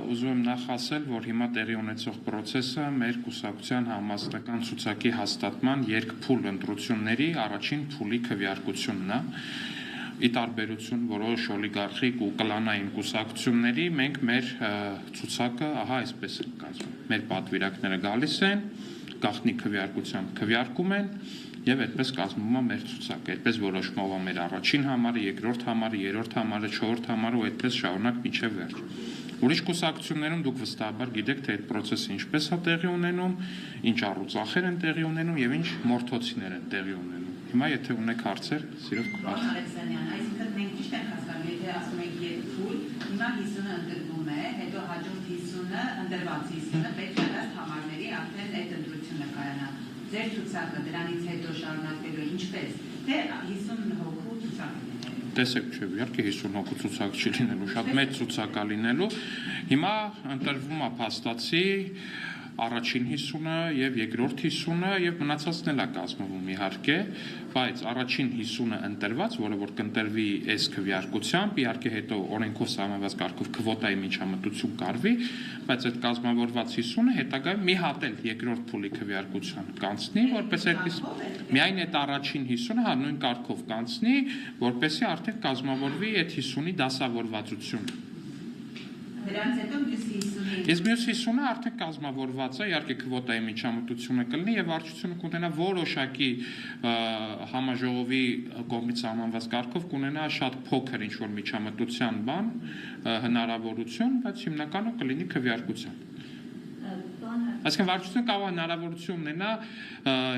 ուզում եմ նախ ասել, որ հիմա տեղի ունեցող process-ը մեր կուսակցության համազգական ցուցակի հաստատման երկփուլ ընտրությունների առաջին փուլի քվեարկությունն է։ Ի տարբերություն որոշ օլիգարխիկ ու կլանային կուսակցությունների, մենք մեր ցուցակը ահա այսպես ենք կազմում։ Մեր պատվիրակները գալիս են, գաղտնի քվեարկությամբ քվեարկում են եւ այդպես կազմվում է մեր ցուցակը։ Այդպես որոշվում է մեր առաջին համարը, երկրորդ համարը, երրորդ համարը, չորրորդ համարը ու այդպես շարունակ մինչեւ վերջ։ Ուրիշ կուսակցություններում դուք վստահաբար գիտեք, թե այդ process-ը ինչպես է տեղի ունենում, ինչ առուծախեր են տեղի ունենում եւ ինչ մորթոցիներ են տեղի ունենում։ Հիմա եթե ունեք հարցեր, սիրով կպատասխանեմ։ Այսինքն մենք ճիշտ ենք հասկանում, եթե ասում ենք երկփուլ, հիմա 50-ը ընտրվում է, հետո հաջորդ 50-ը ընտրված 50-ը պետք է դաս համարների արդեն այդ ընտրությունը կայանա։ Ձեր ցուցակը դրանից հետո շարունակվելու ինչպես, թե 50 հոգու ցուցակ լինելու։ Տեսեք, չէ, իհարկե 50 հոգու ցուցակ չի լինելու, շատ մեծ ցուցակ է լինելու։ Հիմա ընտրվում է փաստացի առաջին 50-ը եւ երկրորդ 50-ը եւ մնացածն էլ է կազմվում իհարկե, բայց առաջին 50-ը ընտրված, որը որ կընտրվի այս քվեարկությամբ, իհարկե հետո օրենքով սահմանված կարգով քվոտայի միջամտություն կարվի, բայց այդ կազմավորված 50-ը հետագայում մի հատ էլ երկրորդ փուլի քվեարկության կանցնի, որպես այդպես միայն այդ առաջին 50-ը հա նույն կարգով կանցնի, որպեսզի արդեն կազմավորվի այդ 50-ի դասավորվածությունը։ Դրանից հետո մյուս 50-ը Ես մյուս 50-ը արդեն կազմավորված է, իհարկե քվոտայի միջամտությունը կլինի եւ արդյունքը կունենա որոշակի համաժողովի կողմից սահմանված կարգով կունենա շատ փոքր ինչ-որ միջամտության բան, հնարավորություն, բայց հիմնականը կլինի քվեարկության։ Այսինքն վարչությունը կարող է հնարավորություն ունենա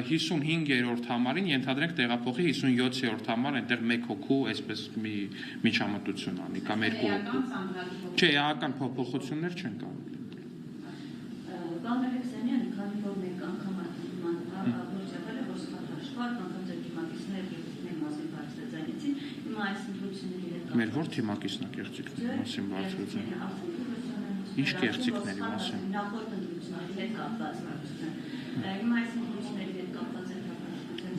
55-րդ համարին ենթադրենք տեղափոխի 57-րդ համար, այնտեղ 1 հոգու այսպես մի միջամտություն անի կամ 2 հոգու։ Չէ, էական փոփոխություններ չեն կարող։ Պարոն Ալեքսանյան, քանի որ մեկ անգամ ողջակալը որ սխալ անգամ ձեր թիմակիցները կեղծիքների մասին բարձրացանեցին, հիմա այս ընտրությունների հետ Մեր որ թիմակիցնակեղծիքների մասին բարձրացան։ Ինչ կեղծիքների մասին։ Նախորդ ընտրությունների հետ կապված բարձրացան։ Հիմա այս ընտրությունների հետ կապված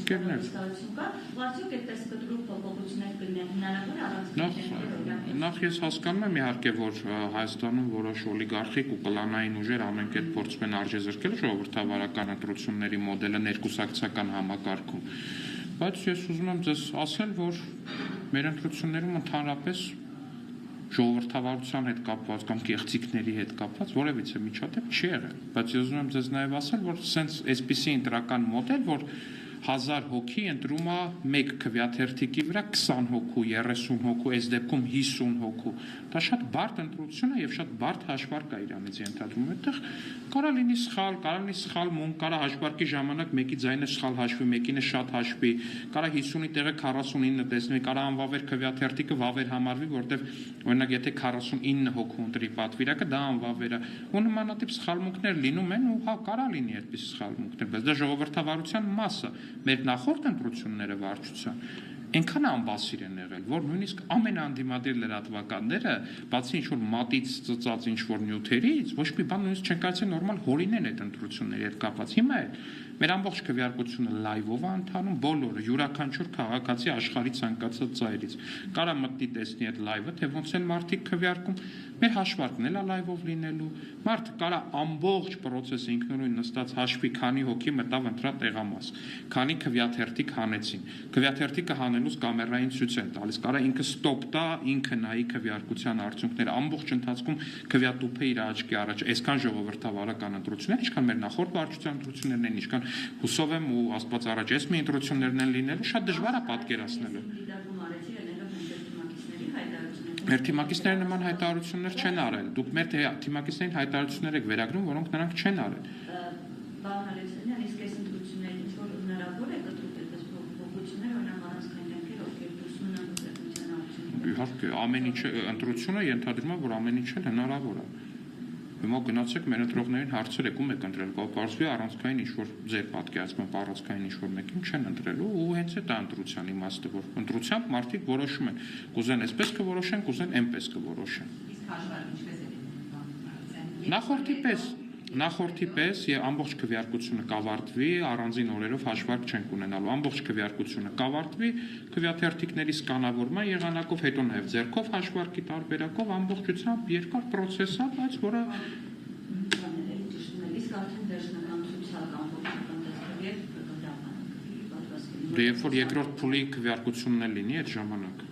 Արդյոք այդպես կտրուկ փոփոխություններ կլինեն հնարավոր առանց Նախ ես հասկանում եմ իհարկե, որ Հայաստանում որոշ օլիգարխիկ ու կլանային ուժեր ամեն կերպ փորձում են արժեզրկել ժողովրդավարական ընտրությունների մոդելը ներկուսակցական համակարգում, բայց ես ուզում եմ ձեզ ասել, որ մեր ընտրություններում ընդհանրապես ժողովրդավարության հետ կապված կամ կեղծիքների հետ կապված որևիցե միջադեպ չի եղել, բայց ես ուզում եմ ձեզ նաև ասել, որ սենց այսպիսի ընտրական մոդել, որ 1000 հոգի ընտրում է մեկ քվեաթերթիկի վրա 20 հոգու, 30 հոգու, այս դեպքում 50 հոգու։ Դա շատ բարդ ընտրություն է եւ շատ բարդ հաշվարկ է իրանից ենթադրում։ Այդտեղ կարա լինի սխալ մունք, կարա հաշվարկի ժամանակ մեկի ձայնը սխալ հաշվի, մեկինը շատ հաշվի, կարա 50-ի տեղը 49 տեսնի, կարա անվավեր քվեաթերթիկը վավեր համարվի, որտեղ օրինակ եթե 49 հոգու ընտրի պատվիրակը, դա անվավեր է։ Ու նմանատիպ սխալմունքներ լինում են ու հա կարա լինի այդպես սխալմունքներ, բայց դա ժողովրդավարության մաս է։ Մեր նախորդ ընտրությունները վարչության այնքան անբասիր են եղել, որ նույնիսկ ամենաանդիմադիր լրատվականները, բացի ինչ-որ մատից ծծած ինչ-որ նյութերից, ոչ մի բան նույնիսկ չեն կարծել նորմալ հորինեն այդ ընտրությունների հետ կապված։ Հիմա է մեր ամբողջ քվեարկությունը լայվով է ընթանում, բոլորը յուրաքանչյուր քաղաքացի աշխարհի ցանկացած ծայրից կարա մտնի տեսնի այդ լայվը, թե ոնց են մարդիկ քվեարկում, մեր հաշվարկն էլ է լայվով լինելու, մարդը կարա ամբողջ process-ը ինքնուրույն նստած հաշվի, քանի հոգի մտավ ընտրա տեղամաս, քանի քվեաթերթիկ հանեցին, քվեաթերթիկը հանելուց կամերային ցույց են տալիս, կարա ինքը ստոպ տա, ինքը նայի քվեարկության արդյունքները, ամբողջ ընթացքում քվեատուփը իր աչքի առաջ, այսքան ժողովրդավարական ընտրություններ, ինչքան մեր նախորդ վարչության ընտրություններն են, ինչքան հուսով եմ ու Աստված առաջ այս մի ընտրություններն են լինելու, շատ դժվար է պատկերացնելու։ Մեր թիմակիցները նման հայտարարություններ չեն արել։ Դուք մեր թիմակիցներին հայտարարություններ եք վերագրում, որոնք նրանք չեն արել։ Պարոն Ալեքսանյան, իսկ այս ընտրությունների ինչ-որ հնարավոր է կտրուկ այդպես փոփոխություններ, օրինակ առանցքային դեմքեր, ովքեր դուրսում են պետության արդյունքում։ Իհարկե, ամեն ինչ ընտրությունը ենթադրում է, որ ամեն ինչ էլ հնարավոր է։ Հիմա գնացեք մեր ընտրողներին հարցրեք ում եք ընտրել, կարծվի առանցքային ինչ-որ ձեր պատկերացմամբ առանցքային ինչ-որ մեկին չեն ընտրելու ու հենց այդ ընտրության իմաստը, որ ընտրությամբ մարդիկ որոշում են, կուզեն այսպես կորոշեն, կուզեն այնպես կորոշեն։ Իսկ հաշվարկը ինչպես է լինում։ Նախորդի պես Նախորդի պես եւ ամբողջ քվեարկությունը կավարտվի, առանձին օրերով հաշվարկ չենք ունենալու։ Ամբողջ քվեարկությունը կավարտվի, քվեաթերթիկների սկանավորման եղանակով, հետո նաեւ ձեռքով հաշվարկի տարբերակով ամբողջությամբ երկար process է, բայց որը իսկ արդեն վերջնական ցուցակ ամբողջական տեսքով Դե երբ որ երկրորդ փուլի քվեարկությունն է լինի այդ ժամանակ։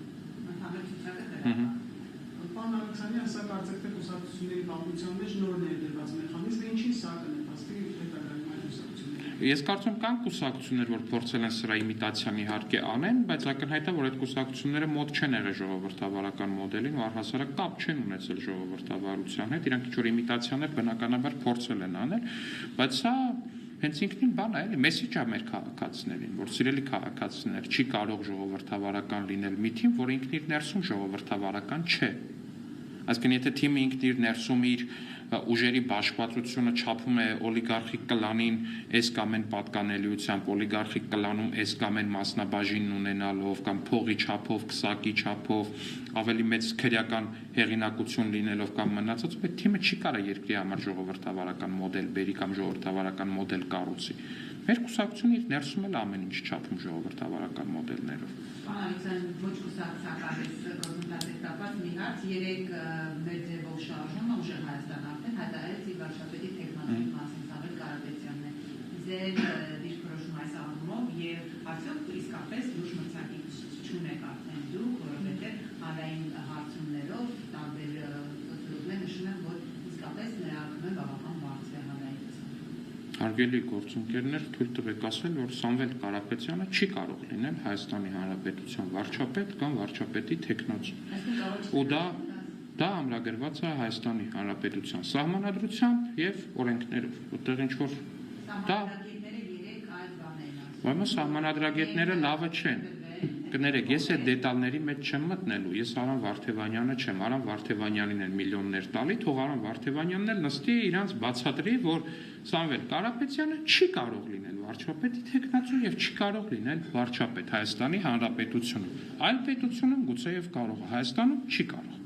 Պարոն Ալեքսանյան, սա կարծեք թե կուսակցությունների պատմության մեջ նոր ներդրված մեխանիզմ է, ինչին սա կնպաստի հետագայում այդ կուսակցությունները։ Ես կարծում կան կուսակցություններ, որ փորձել են սրա իմիտացիան իհարկե անեն, բայց ակնհայտ է, որ այդ կուսակցությունները մոտ չեն եղել ժողովրդավարական մոդելին ու առհասարակ կապ չեն ունեցել ժողովրդավարության հետ, իրանք ինչ-որ իմիտացիաներ բնականաբար փորձել են անել, բայց սա հենց ինքնին բան է, էլի մեսիջ է մեր քաղաքացիներին, որ սիրելի քաղաքացիներ, չի կարող ժողովրդավարական լինել մի թիմ, որ ինքն իր ներսում ժողովրդավարական չէ։ Այսինքն եթե թիմը ինքն իր ներսում իր ուժերի բաշխվածությունը չափում է օլիգարխիկ կլանին այս կամ այն պատկանելիությամբ, օլիգարխիկ կլանում այս կամ այն մասնաբաժինն ունենալով կամ փողի չափով, քսակի չափով, ավելի մեծ քրեական հեղինակություն լինելով կամ մնացած, այդ թիմը չի կարող երկրի համար ժողովրդավարական մոդել բերի կամ ժողովրդավարական մոդել կառուցի։ Մեր կուսակցությունը իր ներսում էլ ամեն ինչ չափում ժողովրդավարական մոդելներով։ Պարոն ոչ կուսակցական կապված մի հարց, երեք մեր ձևով շարժումը ուժեղ Հայաստան արդեն հայտարարեց իր վարչապետի թեկնածուի մասին Սամվել Կարապետյանն է։ Ձեր դիրքորոշում այս առումով եւ արդյոք իսկապես լուրջ մրցակից չունեք արդեն դուք, որովհետեւ հանրային հարցումներով տարբեր սոցիոլոգներ նշում են, որ իսկապես նրա ակումը բավական բարձր է հանրային տեսանկյունից։ Հարգելի գործընկերներ, թույլ տվեք ասել, որ Սամվել Կարապետյանը չի կարող լինել Հայաստանի Հանրապետության վարչապետ կամ վարչապետի թեկնածու։ Ու դա ամրագրված է Հայաստանի Հանրապետության սահմանադրությամբ եւ օրենքներով, որտեղ ինչ որ դա Բայց սահմանադրագետները լավը չեն։ Կներեք, ես այդ դետալների մեջ չեմ մտնելու, ես Արամ Վարդևանյանը չեմ, Արամ Վարդևանյանին են միլիոններ տալի, թող Արամ Վարդևանյանն էլ նստի իրանց բացատրի, որ Սամվել Կարապետյանը չի կարող լինել վարչապետի թեկնածու եւ չի կարող լինել վարչապետ Հայաստանի Հանրապետությունում։ Այլ պետությունում գուցեև կարող է, Հայաստանում չի կարող։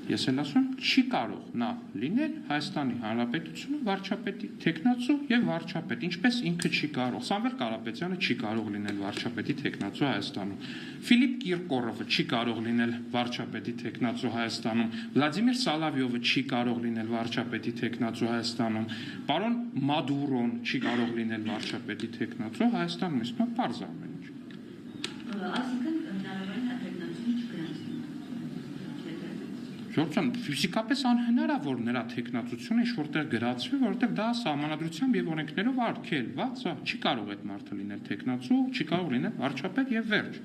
Ես էլ ասում չի կարող նա լինել Հայաստանի Հանրապետությունում վարչապետի թեկնածու եւ վարչապետ, ինչպես ինքը չի կարող։ Սամվել Կարապետյանը չի կարող լինել վարչապետի թեկնածու Հայաստանում։ Ֆիլիպ Կիրկորովը չի կարող լինել վարչապետի թեկնածու Հայաստանում։ Վլադիմիր Սալավյովը չի կարող լինել վարչապետի թեկնածու Հայաստանում։ Պարոն Մադուրոն չի կարող լինել վարչապետի թեկնածու Հայաստանում, իսկ նա պարզ է ամեն ինչ։ Այսինքն հնարավորին թեկնածուն չգրանցնի։ Ժողովուրդ, ֆիզիկապես անհնար է, որ նրա թեկնածությունը ինչ-որտեղ գրացվի, որովհետև դա սահմանադրությամբ եւ օրենքներով արգելված է, չի կարող այդ մարդը լինել թեկնածու, չի կարող լինել վարչապետ եւ վերջ։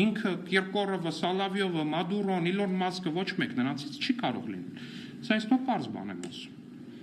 Ինքը Կիրկորովը, Սալավյովը, Մադուրոն, Իլոն Մասկը ոչ մեկ նրանցից չի կարող լինել։ Սա ինձ պարզ բան եմ ասում։